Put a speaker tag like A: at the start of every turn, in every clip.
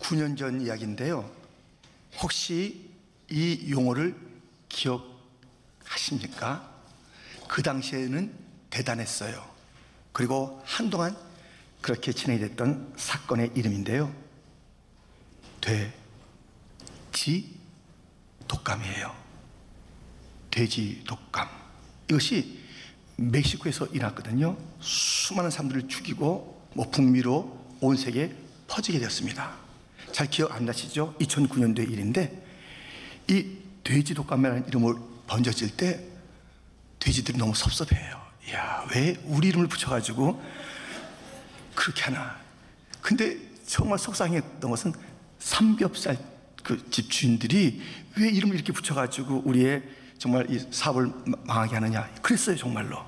A: 9년 전 이야기인데요. 혹시 이 용어를 기억하십니까? 그 당시에는 대단했어요. 그리고 한동안 그렇게 진행이 됐던 사건의 이름인데요. 돼지 독감이에요. 돼지 독감. 이것이 멕시코에서 일어났거든요. 수많은 사람들을 죽이고 북미로 온 세계에 퍼지게 되었습니다. 잘 기억 안 나시죠? 2009년도의 일인데, 이 돼지 독감이라는 이름을 번져질 때 돼지들이 너무 섭섭해요. 야, 왜 우리 이름을 붙여가지고 그렇게 하나. 근데 정말 속상했던 것은 삼겹살 그 집주인들이 왜 이름을 이렇게 붙여가지고 우리의 정말 이 사업을 망하게 하느냐, 그랬어요. 정말로.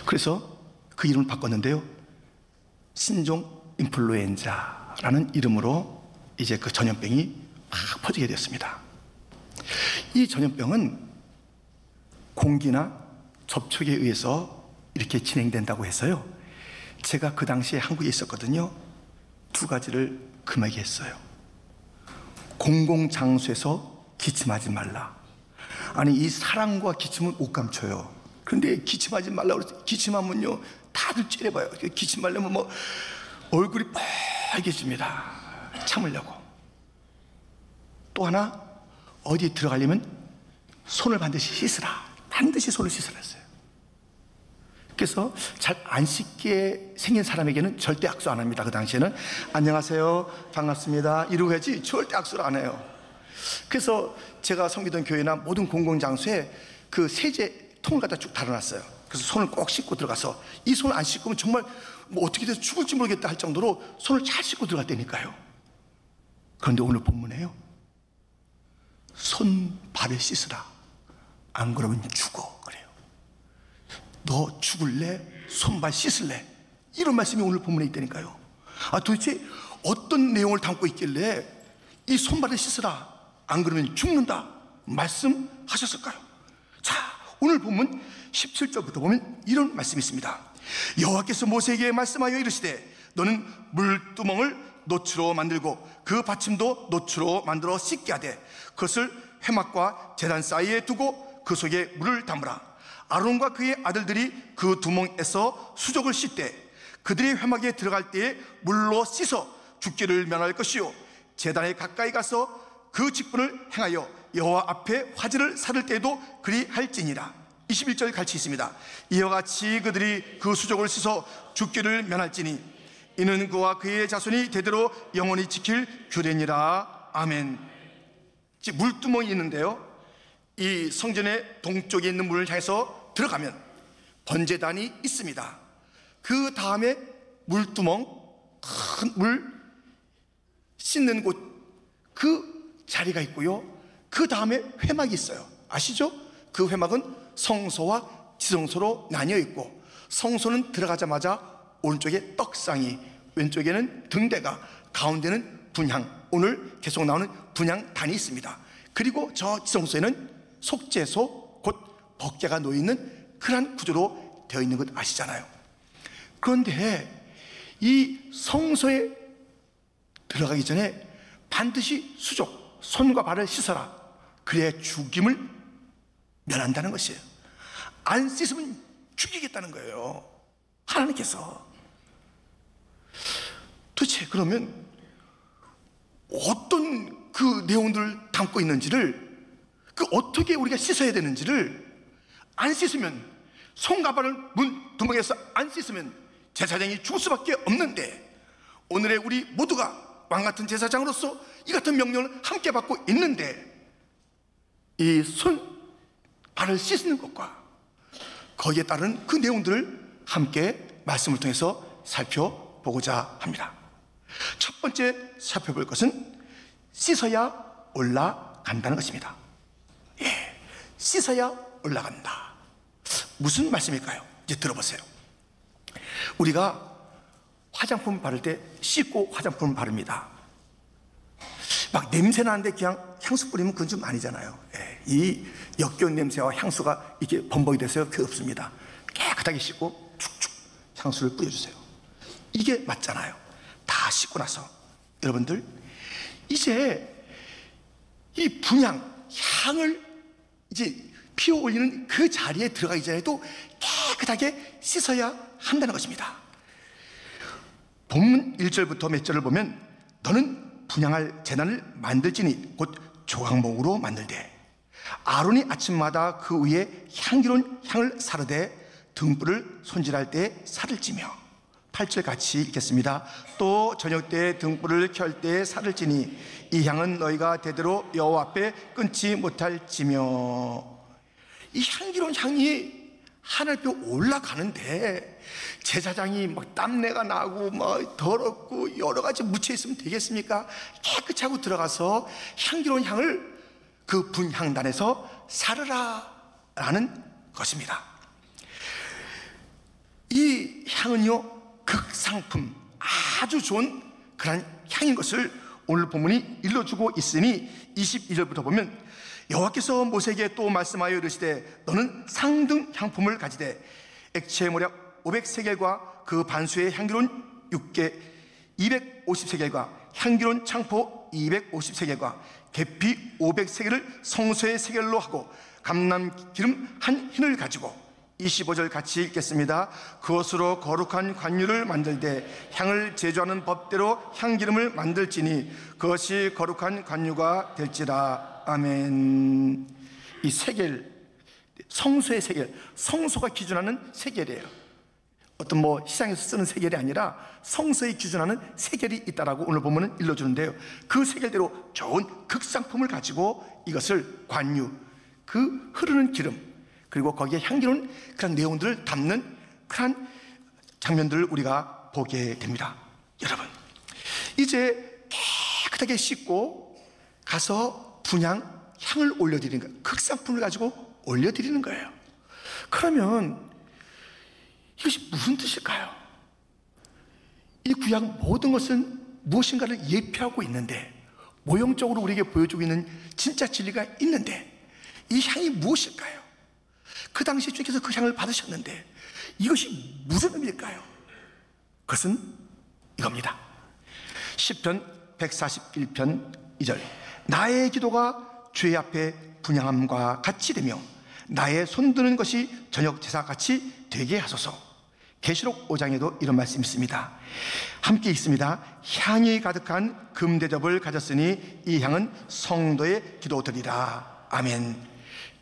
A: 그래서 그 이름을 바꿨는데요, 신종 인플루엔자라는 이름으로 이제 그 전염병이 막 퍼지게 되었습니다. 이 전염병은 공기나 접촉에 의해서 이렇게 진행된다고 해서요, 제가 그 당시에 한국에 있었거든요. 두 가지를 금하게 했어요. 공공장소에서 기침하지 말라. 아니, 이 사랑과 기침은 못 감춰요. 그런데 기침하지 말라고 그래서 기침하면요 다들 찌려봐요. 기침하려면 뭐 얼굴이 빨개집니다. 참으려고. 또 하나, 어디 들어가려면 손을 반드시 씻으라. 반드시 손을 씻으라 했어요. 그래서 잘 안 씻게 생긴 사람에게는 절대 악수 안 합니다. 그 당시에는 안녕하세요, 반갑습니다 이러고 해야지 절대 악수를 안 해요. 그래서 제가 섬기던 교회나 모든 공공장소에 그 세제 통을 갖다 쭉 달아놨어요. 그래서 손을 꼭 씻고 들어가서, 이 손을 안 씻으면 정말 뭐 어떻게 돼서 죽을지 모르겠다 할 정도로 손을 잘 씻고 들어갔다니까요. 그런데 오늘 본문에요, 손 발을 씻으라. 안 그러면 죽어 그래요. 너 죽을래? 손발 씻을래? 이런 말씀이 오늘 본문에 있다니까요. 도대체 어떤 내용을 담고 있길래 이 손발을 씻으라, 안 그러면 죽는다 말씀하셨을까요? 자, 오늘 본문 17절부터 보면 이런 말씀이 있습니다. 여호와께서 모세에게 말씀하여 이르시되 너는 물두멍을 노추로 만들고 그 받침도 노추로 만들어 씻게 하되 그것을 회막과 제단 사이에 두고 그 속에 물을 담으라. 아론과 그의 아들들이 그 두멍에서 수족을 씻되 그들이 회막에 들어갈 때에 물로 씻어 죽기를 면할 것이요, 제단에 가까이 가서 그 직분을 행하여 여호와 앞에 화제를 사를 때에도 그리할지니라. 21절 같이 있습니다. 이와 같이 그들이 그 수족을 씻어 죽기를 면할지니 이는 그와 그의 자손이 대대로 영원히 지킬 규례니라. 아멘. 물두멍이 있는데요, 이 성전의 동쪽에 있는 문을 향해서 들어가면 번제단이 있습니다. 그 다음에 물두멍, 큰 물 씻는 곳, 그 자리가 있고요, 그 다음에 회막이 있어요. 아시죠? 그 회막은 성소와 지성소로 나뉘어 있고, 성소는 들어가자마자 오른쪽에 떡상이, 왼쪽에는 등대가, 가운데는 분향, 오늘 계속 나오는 분향단이 있습니다. 그리고 저 지성소에는 속죄소, 곧 법궤가 놓여있는 그러한 구조로 되어 있는 것 아시잖아요. 그런데 이 성소에 들어가기 전에 반드시 수족, 손과 발을 씻어라. 그래야 죽임을 면한다는 것이에요. 안 씻으면 죽이겠다는 거예요, 하나님께서. 도대체 그러면 어떤 그 내용들을 담고 있는지를, 그 어떻게 우리가 씻어야 되는지를 안 씻으면, 손과 발을 문 두멍에서 안 씻으면 제사장이 죽을 수밖에 없는데, 오늘의 우리 모두가 왕같은 제사장으로서 이 같은 명령을 함께 받고 있는데, 이 손, 발을 씻는 것과 거기에 따른 그 내용들을 함께 말씀을 통해서 살펴보고자 합니다. 첫 번째 살펴볼 것은 씻어야 올라간다는 것입니다. 예, 씻어야 올라간다. 무슨 말씀일까요? 이제 들어보세요. 우리가 화장품 바를 때 씻고 화장품을 바릅니다. 막 냄새 나는데 그냥 향수 뿌리면 그건 좀 아니잖아요. 예, 이 역겨운 냄새와 향수가 이렇게 범벅이 돼서요, 그게 없습니다. 깨끗하게 씻고 축축 향수를 뿌려주세요. 이게 맞잖아요. 다 다 씻고 나서 여러분들 이제 이 분향, 향을 이제 피워 올리는 그 자리에 들어가기 전에도 깨끗하게 씻어야 한다는 것입니다. 본문 1절부터 몇 절을 보면 너는 분향할 제단을 만들지니 곧 조각목으로 만들되 아론이 아침마다 그 위에 향기로운 향을 사르되 등불을 손질할 때 살을 찌며 8절 같이 읽겠습니다. 또 저녁 때 등불을 켤 때 살을 찌니 이 향은 너희가 대대로 여호와 앞에 끊지 못할지며. 이 향기로운 향이 하늘 앞에 올라가는데 제사장이 막 땀내가 나고 막 더럽고 여러 가지 묻혀 있으면 되겠습니까? 깨끗이 하고 들어가서 향기로운 향을 그 분향단에서 사르라 라는 것입니다. 이 향은요 극상품, 아주 좋은 그런 향인 것을 오늘 본문이 일러주고 있으니 22절부터 보면 여호와께서 모세에게 또 말씀하여 이르시되 너는 상등 향품을 가지되 액체 모략 500세겔과 그 반수의 향기로운 육개 250세겔과 향기로운 창포 250세겔과 계피 500세겔을 성소의 세겔로 하고 감람 기름 한 흰을 가지고 25절 같이 읽겠습니다. 그것으로 거룩한 관유를 만들되 향을 제조하는 법대로 향기름을 만들지니 그것이 거룩한 관유가 될지라. 아멘. 이 세겔, 성소의 세겔, 성소가 기준하는 세겔이에요. 어떤 뭐 시장에서 쓰는 세겔이 아니라 성소에 기준하는 세겔이 있다라고 오늘 보면은 일러주는데요. 그 세겔대로 좋은 극상품을 가지고 이것을 관유, 그 흐르는 기름, 그리고 거기에 향기로운 그런 내용들을 담는 그런 장면들을 우리가 보게 됩니다. 여러분, 이제 깨끗하게 씻고 가서 분향, 향을 올려드리는 거예요. 극상품을 가지고 올려드리는 거예요. 그러면 이것이 무슨 뜻일까요? 이 구약 모든 것은 무엇인가를 예표하고 있는데, 모형적으로 우리에게 보여주고 있는 진짜 진리가 있는데, 이 향이 무엇일까요? 그 당시 주께서 그 향을 받으셨는데 이것이 무슨 의미일까요? 그것은 이겁니다. 시편 141편 2절 나의 기도가 주의 앞에 분향함과 같이 되며 나의 손드는 것이 저녁 제사같이 되게 하소서. 계시록 5장에도 이런 말씀이 있습니다. 함께 있습니다. 향이 가득한 금대접을 가졌으니 이 향은 성도의 기도드리라. 아멘.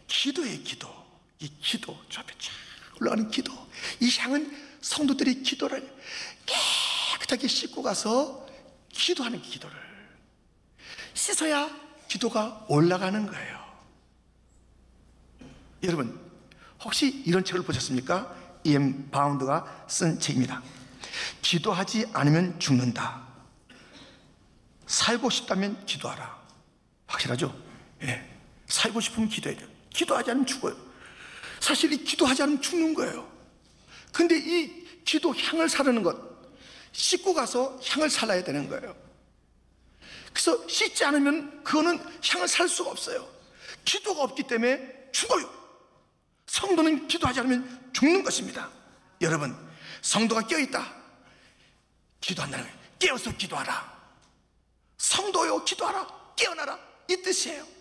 A: 기도의 기도, 이 기도, 저 앞에 쫙 올라가는 기도, 이 향은 성도들의 기도를 깨끗하게 씻고 가서 기도하는 기도를 씻어야 기도가 올라가는 거예요. 여러분, 혹시 이런 책을 보셨습니까? E.M. 바운드가 쓴 책입니다. 기도하지 않으면 죽는다. 살고 싶다면 기도하라. 확실하죠? 예. 살고 싶으면 기도해야 돼요. 기도하지 않으면 죽어요. 사실 이 기도하지 않으면 죽는 거예요. 근데 이 기도 향을 사르는 것, 씻고 가서 향을 살라야 되는 거예요. 그래서 씻지 않으면 그거는 향을 살 수가 없어요. 기도가 없기 때문에 죽어요. 성도는 기도하지 않으면 죽는 것입니다. 여러분, 성도가 깨어있다, 기도한다는 거예요. 깨어서 기도하라. 성도요, 기도하라. 깨어나라. 이 뜻이에요.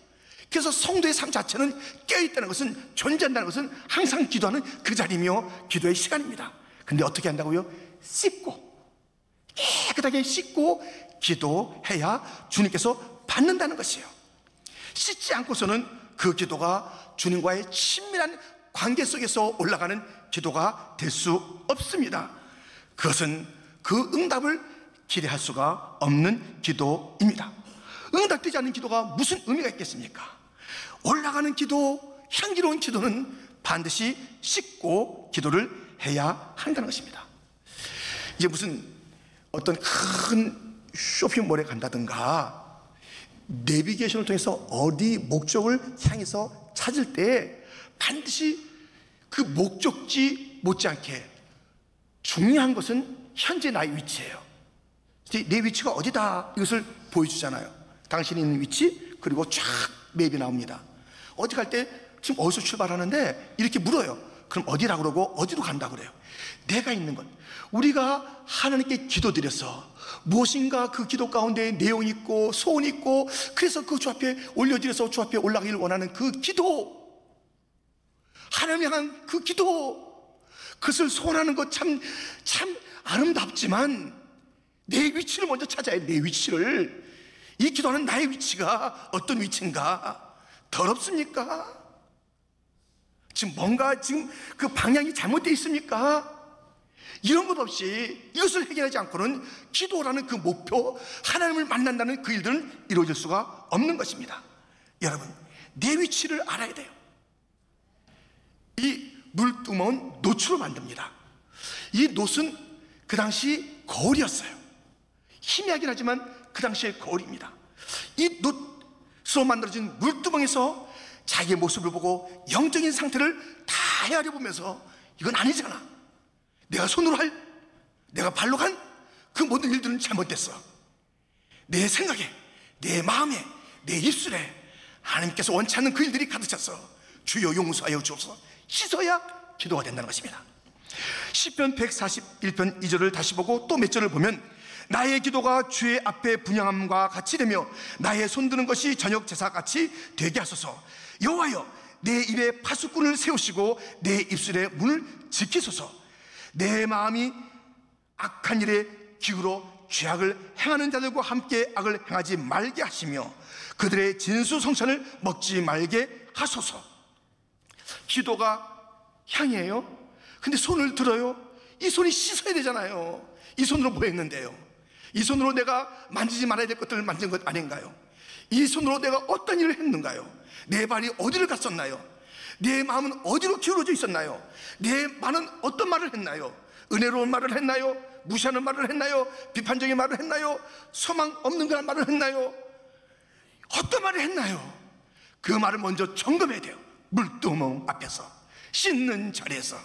A: 그래서 성도의 삶 자체는 깨어있다는 것은, 존재한다는 것은 항상 기도하는 그 자리며 기도의 시간입니다. 근데 어떻게 한다고요? 씻고, 깨끗하게 씻고 기도해야 주님께서 받는다는 것이에요. 씻지 않고서는 그 기도가 주님과의 친밀한 관계 속에서 올라가는 기도가 될 수 없습니다. 그것은 그 응답을 기대할 수가 없는 기도입니다. 응답되지 않는 기도가 무슨 의미가 있겠습니까? 올라가는 기도, 향기로운 기도는 반드시 씻고 기도를 해야 한다는 것입니다. 이제 무슨 어떤 큰 쇼핑몰에 간다든가 내비게이션을 통해서 어디 목적을 향해서 찾을 때 반드시 그 목적지 못지않게 중요한 것은 현재 나의 위치예요. 내 위치가 어디다, 이것을 보여주잖아요. 당신이 있는 위치, 그리고 쫙 맵이 나옵니다. 어디 갈 때 지금 어디서 출발하는데 이렇게 물어요. 그럼 어디라고 그러고 어디로 간다고 그래요? 내가 있는 것, 우리가 하나님께 기도드려서 무엇인가 그 기도 가운데 내용이 있고 소원이 있고, 그래서 그 주 앞에 올려드려서 주 앞에 올라가기를 원하는 그 기도, 하나님 향한 그 기도, 그것을 소원하는 것 참 아름답지만 내 위치를 먼저 찾아야 해. 내 위치를. 이 기도하는 나의 위치가 어떤 위치인가? 더럽습니까? 지금 뭔가 지금 그 방향이 잘못되어 있습니까? 이런 것 없이, 이것을 해결하지 않고는 기도라는 그 목표, 하나님을 만난다는 그 일들은 이루어질 수가 없는 것입니다. 여러분, 내 위치를 알아야 돼요. 이 물두멍은 놋으로 만듭니다. 이 놋은 그 당시 거울이었어요. 희미하긴 하지만 그 당시의 거울입니다. 이 놋으로 만들어진 물두멍에서 자기의 모습을 보고 영적인 상태를 다 헤아려 보면서, 이건 아니잖아, 내가 손으로 할, 내가 발로 간 그 모든 일들은 잘못됐어. 내 생각에, 내 마음에, 내 입술에 하나님께서 원치 않는 그 일들이 가득 찼어. 주여 용서하여 주옵소서. 씻어야 기도가 된다는 것입니다. 시편 141편 2절을 다시 보고 또 몇 절을 보면, 나의 기도가 주의 앞에 분향함과 같이 되며 나의 손드는 것이 저녁 제사같이 되게 하소서. 여호와여, 내 입에 파수꾼을 세우시고 내 입술의 문을 지키소서. 내 마음이 악한 일에 기울어 죄악을 행하는 자들과 함께 악을 행하지 말게 하시며 그들의 진수성찬을 먹지 말게 하소서. 기도가 향이에요. 근데 손을 들어요. 이 손이 씻어야 되잖아요. 이 손으로 뭐 했는데요? 이 손으로 내가 만지지 말아야 될 것들을 만진 것 아닌가요? 이 손으로 내가 어떤 일을 했는가요? 내 발이 어디를 갔었나요? 내 마음은 어디로 기울어져 있었나요? 내 말은 어떤 말을 했나요? 은혜로운 말을 했나요? 무시하는 말을 했나요? 비판적인 말을 했나요? 소망 없는 그런 말을 했나요? 어떤 말을 했나요? 그 말을 먼저 점검해야 돼요. 물두멍 앞에서, 씻는 자리에서.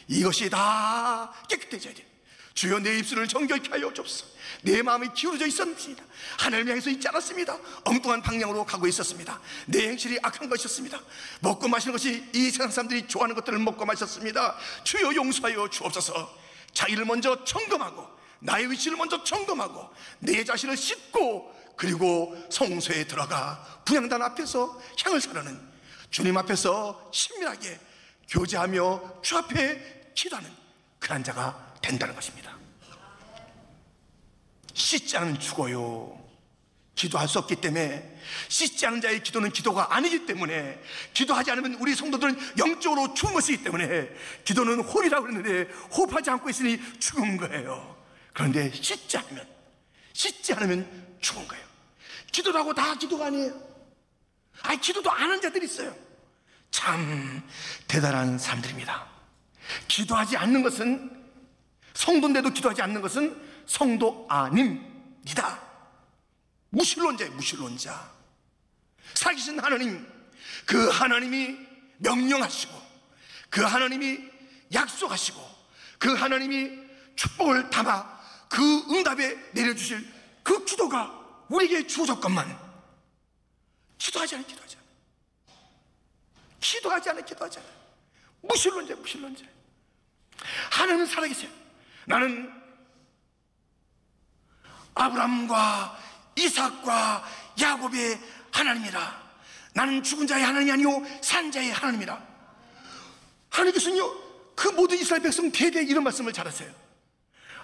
A: 이것이 다 깨끗해져야 돼요. 주여, 내 입술을 정결케 하여 주옵소서. 내 마음이 기울어져 있었습니다. 하나님을 향해서 있지 않았습니다. 엉뚱한 방향으로 가고 있었습니다. 내 행실이 악한 것이었습니다. 먹고 마시는 것이 이 세상 사람들이 좋아하는 것들을 먹고 마셨습니다. 주여 용서하여 주옵소서. 자기를 먼저 점검하고, 나의 위치를 먼저 점검하고, 내 자신을 씻고, 그리고 성소에 들어가 분향단 앞에서 향을 사르는, 주님 앞에서 친밀하게 교제하며 주 앞에 기도하는 그런 자가 된다는 것입니다. 씻지 않으면 죽어요. 기도할 수 없기 때문에. 씻지 않은 자의 기도는 기도가 아니기 때문에. 기도하지 않으면 우리 성도들은 영적으로 죽은 것이기 때문에. 기도는 호흡이라고 그랬는데 호흡하지 않고 있으니 죽은 거예요. 그런데 씻지 않으면 죽은 거예요. 기도라고 다 기도가 아니에요. 기도도 안 하는 자들이 있어요. 참 대단한 사람들입니다. 기도하지 않는 것은, 성도인데도 기도하지 않는 것은 성도 아닙니다. 무신론자예요. 무신론자. 살아계신 하나님, 그 하나님이 명령하시고, 그 하나님이 약속하시고, 그 하나님이 축복을 담아 그 응답에 내려주실 그 기도가 우리에게 주어졌건만 기도하지 않아요. 무신론자. 하나님은 살아계세요. 나는 아브라함과 이삭과 야곱의 하나님이라. 나는 죽은 자의 하나님이 아니요 산 자의 하나님이라. 하나님께서는요, 그 모든 이스라엘 백성 대대 이런 말씀을 잘하세요.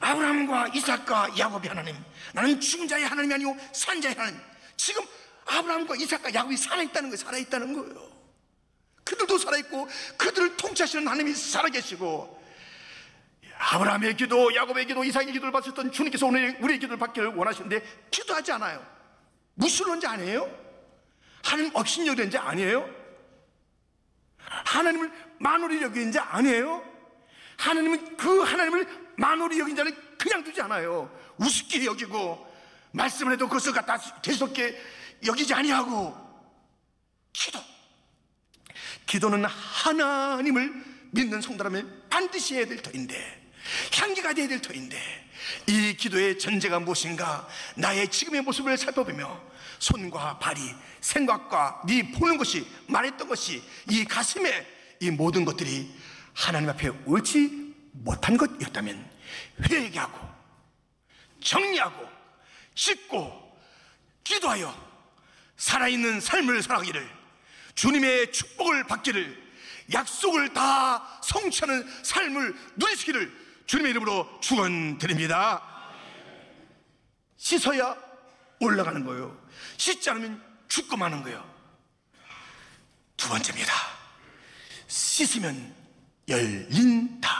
A: 아브라함과 이삭과 야곱의 하나님, 나는 죽은 자의 하나님이 아니요 산 자의 하나님. 지금 아브라함과 이삭과 야곱이 살아있다는 거예요. 그들도 살아있고 그들을 통치하시는 하나님이 살아계시고, 아브라함의 기도, 야곱의 기도, 이삭의 기도를 받으셨던 주님께서 오늘 우리의 기도를 받기를 원하시는데 기도하지 않아요. 무신론자 아니에요? 하나님 없인 여기는 자 아니에요? 하나님을 만홀히 여기는 자 아니에요? 하나님은 그 하나님을 만홀히 여긴 자는 그냥 두지 않아요. 우습게 여기고, 말씀을 해도 그것을 갖다 대수롭게 여기지 아니하고. 기도는 하나님을 믿는 성도라면 반드시 해야 될 터인데, 향기가 되어야 될 터인데, 이 기도의 전제가 무엇인가? 나의 지금의 모습을 살펴보며 손과 발이, 생각과 네 보는 것이, 말했던 것이, 이 가슴에 이 모든 것들이 하나님 앞에 옳지 못한 것이었다면 회개하고 정리하고 씻고 기도하여 살아있는 삶을 살아가기를, 주님의 축복을 받기를, 약속을 다 성취하는 삶을 누리시기를 주님의 이름으로 축원드립니다. 씻어야 올라가는 거예요. 씻지 않으면 죽고 마는 거예요. 두 번째입니다. 씻으면 열린다.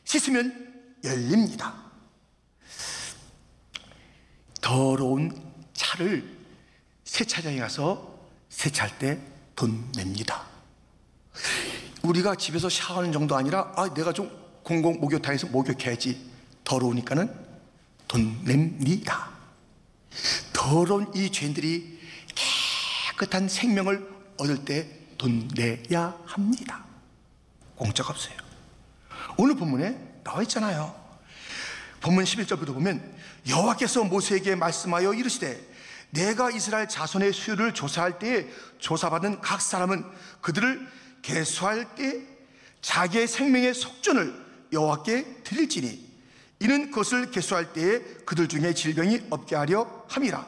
A: 씻으면 열립니다. 더러운 차를 세차장에 가서 세차할 때 돈 냅니다. 우리가 집에서 샤워하는 정도 아니라 내가 좀 공공 목욕탕에서 목욕해야지, 더러우니까는 돈 냅니다. 더러운 이 죄인들이 깨끗한 생명을 얻을 때 돈 내야 합니다. 공짜가 없어요. 오늘 본문에 나와 있잖아요. 본문 11절부터 보면 여호와께서 모세에게 말씀하여 이르시되 내가 이스라엘 자손의 수요를 조사할 때에 조사받은 각 사람은 그들을 계수할 때 자기의 생명의 속전을 여호와께 드릴지니 이는 그것을 계수할 때에 그들 중에 질병이 없게 하려 함이라.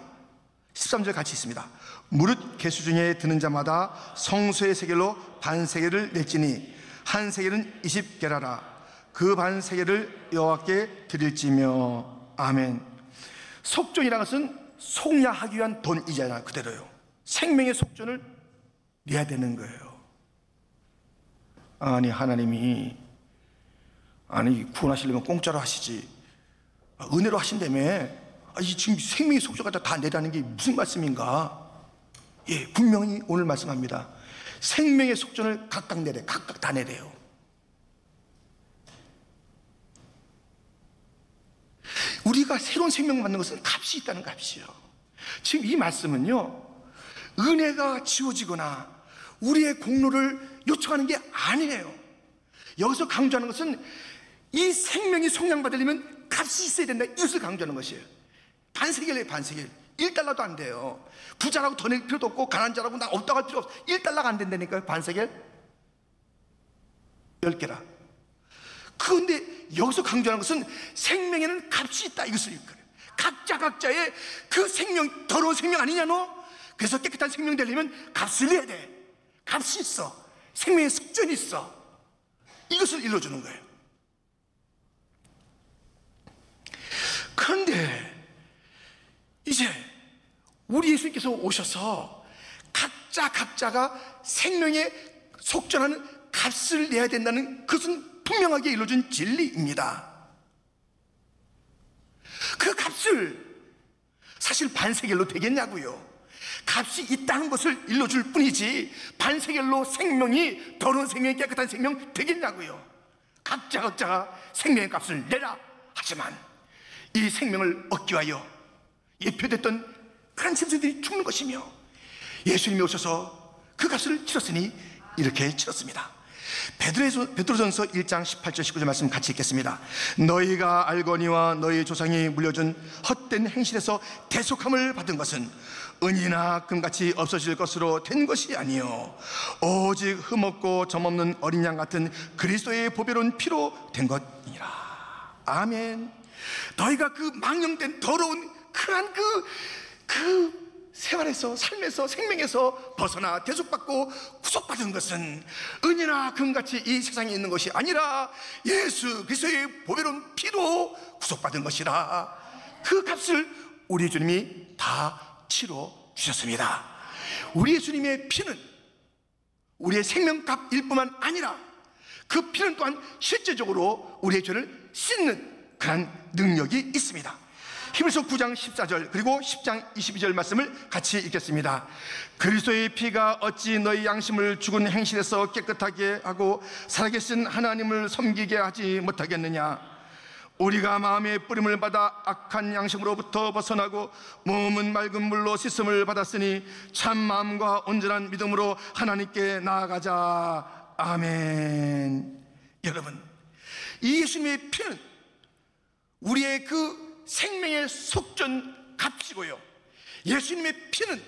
A: 13절 같이 있습니다. 무릇 계수 중에 드는 자마다 성소의 세겔로 반 세겔을 낼지니 한 세겔은 20게라라. 그 반 세겔을 여호와께 드릴지며. 아멘. 속전이라는 것은 속량하기 위한 돈이잖아요. 그대로요. 생명의 속전을 내야 되는 거예요. 아니 하나님이 구원하시려면 공짜로 하시지 은혜로 하신다며 지금 생명의 속전을 다 내라는 게 무슨 말씀인가? 예, 분명히 오늘 말씀합니다. 생명의 속전을 각각 내래, 각각 다 내래요. 우리가 새로운 생명 받는 것은 값이 있다는 값이요. 지금 이 말씀은요, 은혜가 지워지거나 우리의 공로를 요청하는 게 아니에요. 여기서 강조하는 것은 이 생명이 속량받으려면 값이 있어야 된다, 이것을 강조하는 것이에요. 반세겔이에요. 반세겔. 1달러도 안 돼요. 부자라고 더 낼 필요도 없고 가난한 자라고 나 없다고 할 필요 없어. 1달러가 안 된다니까요. 반세겔 10개라. 그런데 여기서 강조하는 것은 생명에는 값이 있다, 이것을 일컬어요. 각자의 그 생명, 더러운 생명 아니냐 너? 그래서 깨끗한 생명 되려면 값을 내야 돼. 값이 있어. 생명의 숙전이 있어. 이것을 일러주는 거예요. 그런데 이제 우리 예수님께서 오셔서 각자가 생명에 속전하는 값을 내야 된다는 것은 분명하게 일러준 진리입니다. 그 값을 사실 반세겔로 되겠냐고요. 값이 있다는 것을 일러줄 뿐이지 반세겔로 생명이, 더러운 생명이 깨끗한 생명 되겠냐고요. 각자가 생명의 값을 내라. 하지만 이 생명을 얻기 위하여 예표됐던 그런 짐승들이 죽는 것이며 예수님이 오셔서 그 값을 치렀으니 이렇게 치렀습니다. 베드로전서 1장 18절 19절 말씀 같이 읽겠습니다. 너희가 알거니와 너희 조상이 물려준 헛된 행실에서 대속함을 받은 것은 은이나 금같이 없어질 것으로 된 것이 아니요 오직 흠없고 점없는 어린 양 같은 그리스도의 보배로운 피로 된 것이니라. 아멘. 너희가 그 망령된 더러운 그러한 그 생활에서, 삶에서, 생명에서 벗어나 대속받고 구속받은 것은 은이나 금같이 이 세상에 있는 것이 아니라 예수 그리스도의 보배로운 피로 구속받은 것이라. 그 값을 우리 주님이 다 치러 주셨습니다. 우리 예수님의 피는 우리의 생명값일 뿐만 아니라 그 피는 또한 실제적으로 우리의 죄를 씻는 그런 능력이 있습니다. 히브리서 9장 14절 그리고 10장 22절 말씀을 같이 읽겠습니다. 그리스도의 피가 어찌 너희 양심을 죽은 행실에서 깨끗하게 하고 살아계신 하나님을 섬기게 하지 못하겠느냐. 우리가 마음의 뿌림을 받아 악한 양심으로부터 벗어나고 몸은 맑은 물로 씻음을 받았으니 참 마음과 온전한 믿음으로 하나님께 나아가자. 아멘. 여러분, 이 예수님의 피는 우리의 그 생명의 속전 값이고요, 예수님의 피는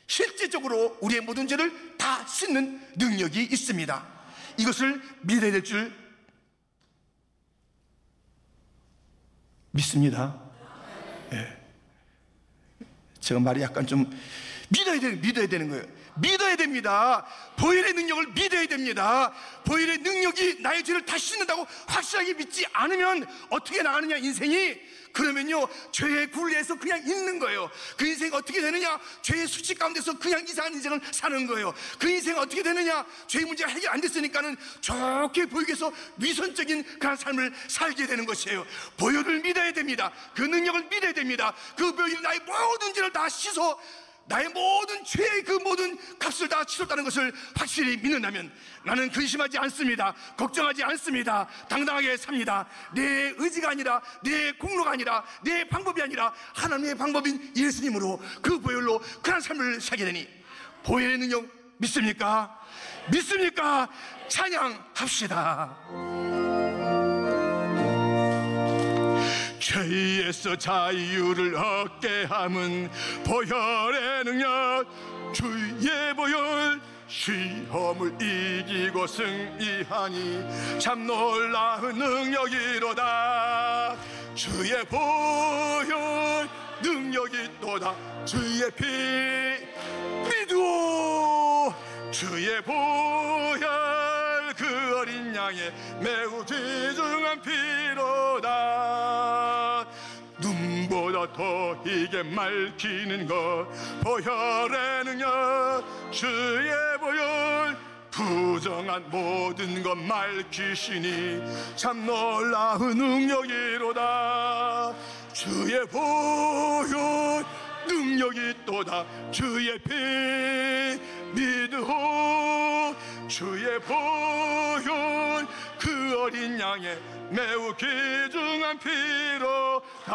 A: 실제적으로 우리의 모든 죄를 다 씻는 능력이 있습니다. 이것을 믿어야 될 줄 믿습니다. 예. 제가 말이 약간 좀 믿어야 되는 거예요. 믿어야 됩니다. 보혈의 능력을 믿어야 됩니다. 보혈의 능력이 나의 죄를 다 씻는다고 확실하게 믿지 않으면 어떻게 나가느냐 인생이. 그러면요 죄의 굴레에서 그냥 있는 거예요. 그 인생이 어떻게 되느냐, 죄의 수치 가운데서 그냥 이상한 인생을 사는 거예요. 그 인생이 어떻게 되느냐, 죄의 문제가 해결 안 됐으니까는 좋게 보이기 위해서 위선적인 그런 삶을 살게 되는 것이에요. 보혈을 믿어야 됩니다. 그 능력을 믿어야 됩니다. 그 보혈이 나의 모든 죄를 다 씻어 나의 모든 죄의 그 모든 값을 다 치렀다는 것을 확실히 믿는다면 나는 근심하지 않습니다. 걱정하지 않습니다. 당당하게 삽니다. 내 의지가 아니라, 내 공로가 아니라, 내 방법이 아니라 하나님의 방법인 예수님으로 그 보혈로 그런 삶을 살게 되니 보혈의 능력 믿습니까? 믿습니까? 찬양합시다. 죄에서 자유를 얻게 함은 보혈의 능력, 주의 보혈. 시험을 이기고 승리하니 참 놀라운 능력이로다. 주의 보혈 능력이 또다. 주의 피 믿어. 주의 보혈 그 어린 양의 매우 귀중한 피로다. 눈보다 더 희게 맑히는 것 보혈의 능력. 주의 보혈 부정한 모든 것 맑히시니 참 놀라운 능력이로다. 주의 보혈 능력이 또다. 주의 피 믿으오. 주의 보혈 그 어린 양의 매우 귀중한 피로다.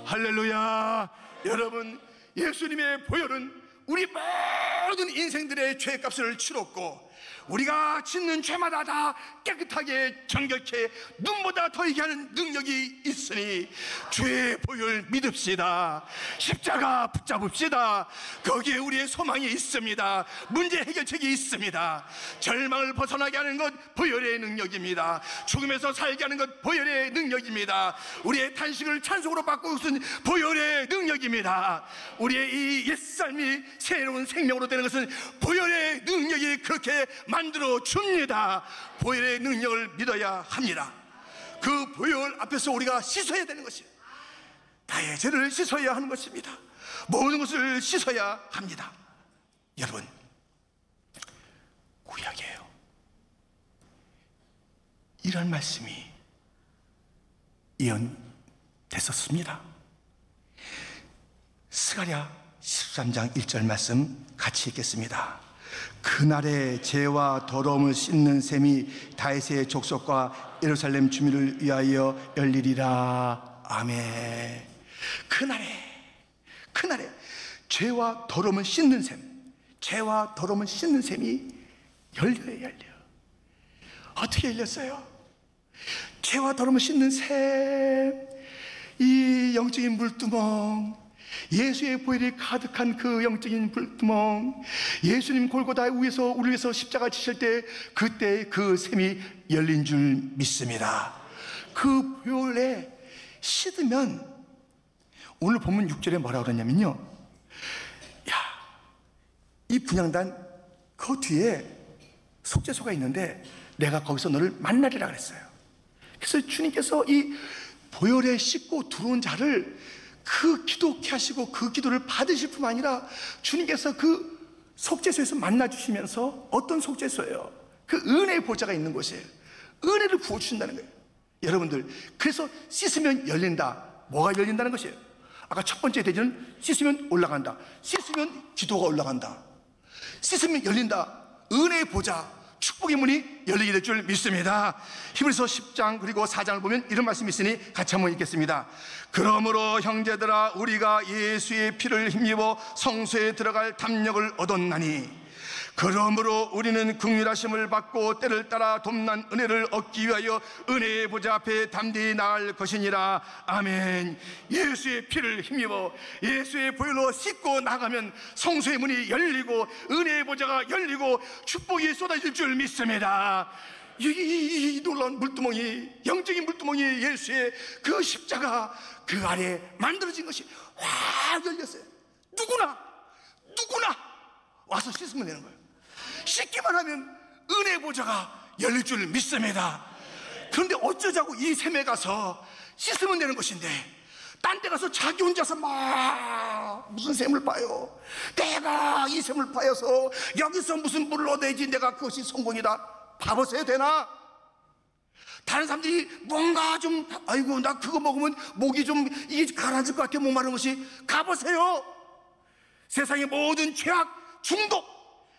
A: 할렐루야. 여러분, 예수님의 보혈은 우리 모든 인생들의 죄값을 치렀고 우리가 짓는 죄마다 다 깨끗하게 정결케 눈보다 더 얘기하는 능력이 있으니 주의 보혈 믿읍시다. 십자가 붙잡읍시다. 거기에 우리의 소망이 있습니다. 문제 해결책이 있습니다. 절망을 벗어나게 하는 것 보혈의 능력입니다. 죽음에서 살게 하는 것 보혈의 능력입니다. 우리의 탄식을 찬송으로 바꾸는 것은 보혈의 능력입니다. 우리의 이 옛삶이 새로운 생명으로 되는 것은 보혈의 능력이 그렇게 만들어 줍니다. 보혈의 능력을 믿어야 합니다. 그 보혈 앞에서 우리가 씻어야 되는 것이에요. 나의 죄를 씻어야 하는 것입니다. 모든 것을 씻어야 합니다. 여러분, 구약이에요. 이런 말씀이 예언됐었습니다. 스가랴 13장 1절 말씀 같이 읽겠습니다. 그날에 죄와 더러움을 씻는 셈이 다윗의 족속과 예루살렘 주민을 위하여 열리리라. 아멘. 그날에 죄와 더러움을 씻는 셈, 죄와 더러움을 씻는 셈이 열려. 어떻게 열렸어요? 죄와 더러움을 씻는 셈, 이 영적인 물두멍, 예수의 보혈이 가득한 그 영적인 물두멍, 예수님 골고다 위에서 우리 위해서 십자가 지실 때 그때 그 샘이 열린 줄 믿습니다. 그 보혈에 씻으면, 오늘 본문 6절에 뭐라고 그러냐면요, 이 분향단 그 뒤에 속죄소가 있는데 내가 거기서 너를 만나리라 그랬어요. 그래서 주님께서 이 보혈에 씻고 들어온 자를 그 기도케 하시고 그 기도를 받으실 뿐만 아니라 주님께서 그 속죄소에서 만나주시면서, 어떤 속죄소예요? 그 은혜의 보좌가 있는 곳이에요. 은혜를 부어주신다는 거예요. 여러분들, 그래서 씻으면 열린다. 뭐가 열린다는 것이에요? 아까 첫 번째 대지는 씻으면 올라간다. 씻으면 기도가 올라간다. 씻으면 열린다. 은혜의 보좌, 축복의 문이 열리게 될 줄 믿습니다. 히브리서 10장 그리고 4장을 보면 이런 말씀이 있으니 같이 한번 읽겠습니다. 그러므로 형제들아, 우리가 예수의 피를 힘입어 성소에 들어갈 담력을 얻었나니 그러므로 우리는 긍휼하심을 받고 때를 따라 돕는 은혜를 얻기 위하여 은혜의 보좌 앞에 담대히 나갈 것이니라. 아멘. 예수의 피를 힘입어 예수의 보혈로 씻고 나가면 성소의 문이 열리고 은혜의 보좌가 열리고 축복이 쏟아질 줄 믿습니다. 이 놀라운 물두멍이, 영적인 물두멍이, 예수의 그 십자가 그 아래 만들어진 것이 확 열렸어요. 누구나 와서 씻으면 되는 거예요. 씻기만 하면 은혜 보좌가 열릴 줄 믿습니다. 그런데 어쩌자고 이 샘에 가서 씻으면 되는 것인데 딴 데 가서 자기 혼자서 막 무슨 샘을 파요. 내가 이 샘을 파여서 여기서 무슨 물을 얻어야지 내가 그것이 성공이다. 봐보세요. 되나? 다른 사람들이 뭔가 좀 아이고 나 그거 먹으면 목이 좀 이게 가라앉을 것 같아 목마른 것이, 가보세요. 세상의 모든 죄악, 중독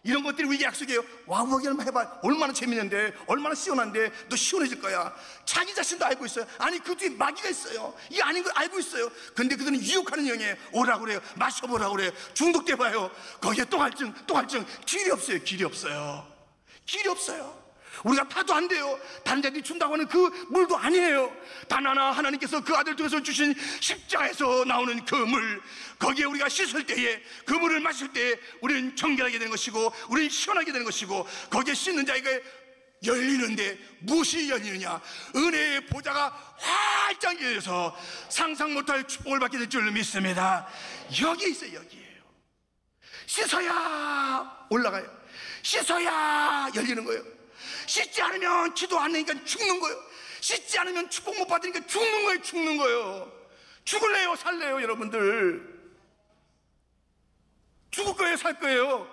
A: 이런 것들이 우리에게 약속이에요. 와보기만 해봐. 얼마나 재밌는데, 얼마나 시원한데, 너 시원해질 거야. 자기 자신도 알고 있어요. 아니 그 뒤에 마귀가 있어요. 이게 아닌 걸 알고 있어요. 근데 그들은 유혹하는 영에 오라고 그래요. 마셔보라고 그래요. 중독돼봐요. 거기에 또 갈증 길이 없어요. 길이 없어요. 우리가 타도 안 돼요. 다른 자들이 준다고 하는 그 물도 아니에요. 단 하나 하나님께서 그 아들 통해서 주신 십자가에서 나오는 그 물, 거기에 우리가 씻을 때에 그 물을 마실 때에 우리는 정결하게 되는 것이고 우리는 시원하게 되는 것이고, 거기에 씻는 자에게 열리는데 무엇이 열리느냐? 은혜의 보좌가 활짝 열려서 상상 못할 축복을 받게 될 줄 믿습니다. 여기 있어요. 여기에요. 씻어야 올라가요. 씻어야 열리는 거예요. 씻지 않으면 기도 안 되니까 죽는 거예요. 씻지 않으면 축복 못 받으니까 죽는 거예요. 죽을래요? 살래요? 여러분들 죽을 거예요? 살 거예요?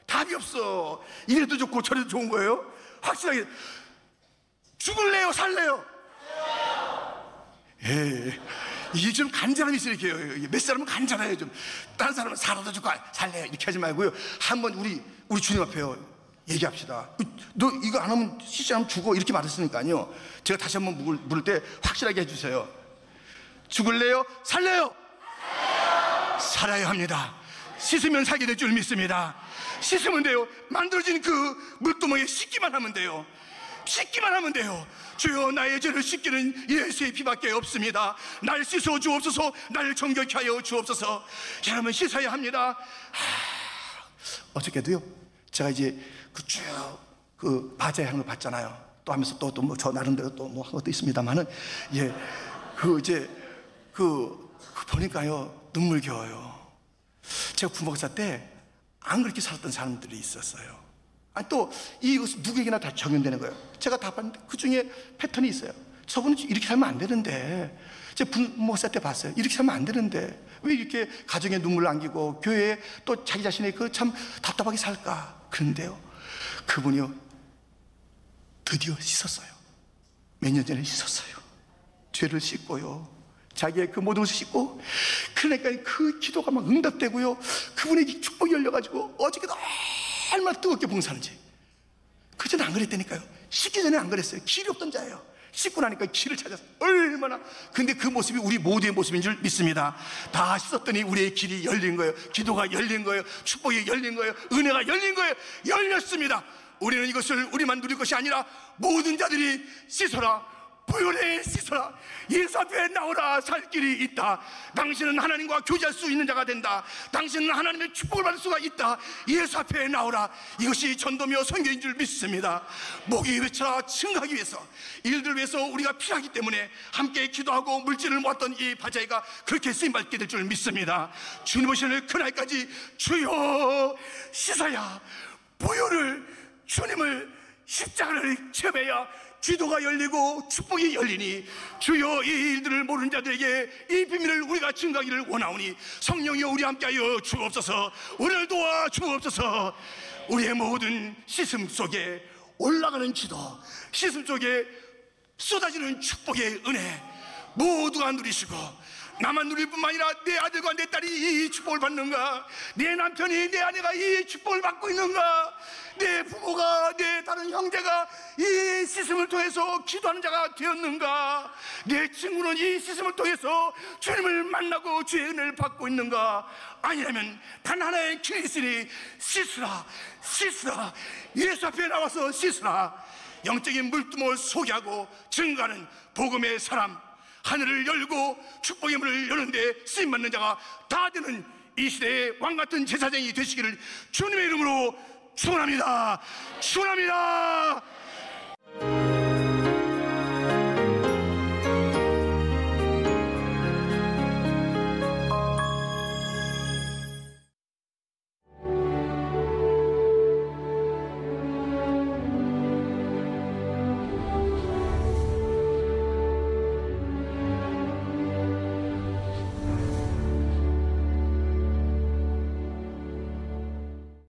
A: 답이 없어. 이래도 좋고 저래도 좋은 거예요? 확실하게 죽을래요? 살래요? 예, 이게 좀 간절함이 있어요. 이렇게 몇 사람은 간절해요. 좀 다른 사람은 살아도 죽고 살래요 이렇게 하지 말고요. 한번 우리 주님 앞에요 얘기합시다. 너 이거 안 하면 씻지 않으면 죽어 이렇게 말했으니까요. 제가 다시 한번 물을 때 확실하게 해주세요. 죽을래요? 살래요? 살아야 합니다. 씻으면 살게 될 줄 믿습니다. 씻으면 돼요. 만들어진 그 물두멍에 씻기만 하면 돼요. 주여 나의 죄를 씻기는 예수의 피밖에 없습니다. 날 씻어 주옵소서. 나를 정결케 하여 주옵소서. 여러분 씻어야 합니다. 어저께도요 제가 이제 그 바자회 하는 걸 봤잖아요. 또 하면서 또 뭐 저 나름대로 또 뭐 한 것도 있습니다만은, 예, 보니까요 눈물겨워요. 제가 부목사 때 안 그렇게 살았던 사람들이 있었어요. 아니 또 이것은 누구에게나 다 적용되는 거예요. 제가 다 봤는데 그 중에 패턴이 있어요. 저분은 이렇게 살면 안 되는데, 제가 부목사 때 봤어요. 이렇게 살면 안 되는데 왜 이렇게 가정에 눈물을 남기고 교회에 또 자기 자신의 그 참 답답하게 살까. 그런데요 그분이요 드디어 씻었어요. 몇 년 전에 씻었어요. 죄를 씻고요 자기의 그 모든 것을 씻고, 그러니까 그 기도가 막 응답되고요 그분에게 축복이 열려가지고 어저께도 얼마나 뜨겁게 봉사하는지. 그전에 안 그랬다니까요. 씻기 전에 안 그랬어요. 길이 없던 자예요. 씻고 나니까 길을 찾아서 얼마나. 근데 그 모습이 우리 모두의 모습인 줄 믿습니다. 다 씻었더니 우리의 길이 열린 거예요. 기도가 열린 거예요. 축복이 열린 거예요. 은혜가 열린 거예요. 열렸습니다. 우리는 이것을 우리만 누릴 것이 아니라 모든 자들이 씻어라, 보혈에 씻어라, 예수 앞에 나오라, 살 길이 있다. 당신은 하나님과 교제할 수 있는 자가 된다. 당신은 하나님의 축복을 받을 수가 있다. 예수 앞에 나오라. 이것이 전도며 선교인 줄 믿습니다. 목이 외쳐라 증가하기 위해서, 일들 위해서 우리가 필요하기 때문에 함께 기도하고 물질을 모았던 이 바자회가 그렇게 쓰임받게 될 줄 믿습니다. 주님 오시는 그날까지 주여 씻어야, 보혈을, 주님을, 십자가를 체험해야 기도가 열리고 축복이 열리니, 주여 이 일들을 모르는 자들에게 이 비밀을 우리가 증가하기를 원하오니 성령이여 우리 함께하여 주옵소서. 우리를 도와 주옵소서. 우리의 모든 씻음 속에 올라가는 기도, 씻음 속에 쏟아지는 축복의 은혜 모두가 누리시고, 나만 누릴 뿐만 아니라 내 아들과 내 딸이 이 축복을 받는가, 내 남편이, 내 아내가 이 축복을 받고 있는가, 내 부모가, 내 다른 형제가 이 시스템을 통해서 기도하는 자가 되었는가? 내 친구는 이 시스템을 통해서 주님을 만나고 주의 은혜를 받고 있는가? 아니라면 단 하나의 길이 있으니 씻으라, 씻으라, 예수 앞에 나와서 씻으라. 영적인 물두멍을 소개하고 증가하는 복음의 사람, 하늘을 열고 축복의 문을 여는데 쓰임받는 자가 다 되는 이 시대의 왕같은 제사장이 되시기를 주님의 이름으로 축원합니다. 축원합니다.